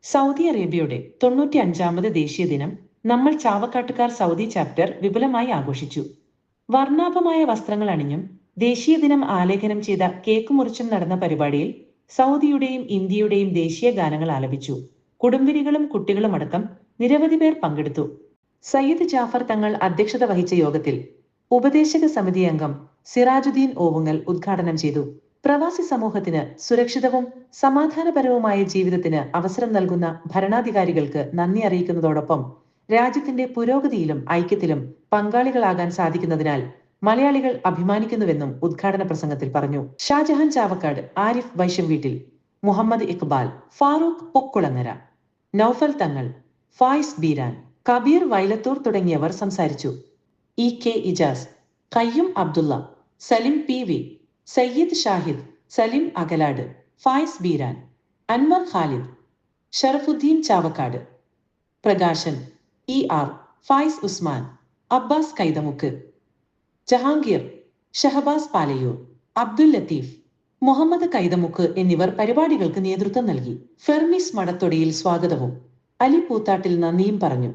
Saudi അറേബ്യയുടെ 95ാമത് ദേശീയ ദിനം നമ്മൾ ചാവക്കാട്ടുകാർ സൗദി ചാപ്റ്റർ വിപുലമായി ആഘോഷിച്ചു. വർണ്ണാഭമായ വസ്ത്രങ്ങൾ അണിഞ്ഞും ദേശീയ ദിനം ആലേഖനം ചെയ്ത കേക്ക് മുറിച്ചും നടന്ന പരിപാടിയിൽ സൗദിയുടെയും ഇന്ത്യയുടെയും ദേശീയ ഗാനങ്ങൾ ആലപിച്ചു. കുടുംബിനികളും കുട്ടികളും അടക്കം നിരവധി പേർ പങ്കെടുത്തു. സയ്യിദ് ജാഫർ തങ്ങൾ അധ്യക്ഷത വഹിച്ച യോഗത്തിൽ ഉപദേശക സമിതി അംഗം സിറാജുദ്ദീൻ ഓവുങ്ങൽ ഉദ്ഘാടനം ചെയ്തു. പ്രവാസി സമൂഹത്തിന് സുരക്ഷിതവും സമാധാനപരവുമായ ജീവിതത്തിന് അവസരം നൽകുന്ന ഭരണാധികാരികൾക്ക് നന്ദി അറിയിക്കുന്നതോടൊപ്പം രാജ്യത്തിന്റെ പുരോഗതിയിലും ഐക്യത്തിലും പങ്കാളികളാകാൻ സാധിക്കുന്നതിനാൽ മലയാളികൾ അഭിമാനിക്കുന്നുവെന്നും ഉദ്ഘാടന പ്രസംഗത്തിൽ പറഞ്ഞു. ഷാജഹാൻ ചാവക്കാട്, ആരിഫ് വൈശം വീട്ടിൽ, മുഹമ്മദ് ഇഖ്ബാൽ, ഫാറൂഖ് പൊക്കുളങ്ങര, നൌഫൽ തങ്ങൾ, ഫായിസ് ബീരാൻ, കബീർ വൈലത്തൂർ തുടങ്ങിയവർ സംസാരിച്ചു. E K Ijas, Khayyum Abdulla, Salim P V, Sayyid Shahid, Salim Akalad, Fayis Beeran, Anwar Khalid, Sharafuddin Chavakkad, Prakashan, E R, Fayis Usman, Abbas Kaithamukku, Jahangir, Shahbaz Palayur, Abdul Latheef, Muhammad Kaithamukku എന്നിവർ പരിപാടികൾക്ക് നേതൃത്വം നൽകി. ഫെർമിസ് മടത്തൊടിയിൽ സ്വാഗതവും അലി പൂത്താട്ടിൽ നന്ദിയും പറഞ്ഞു.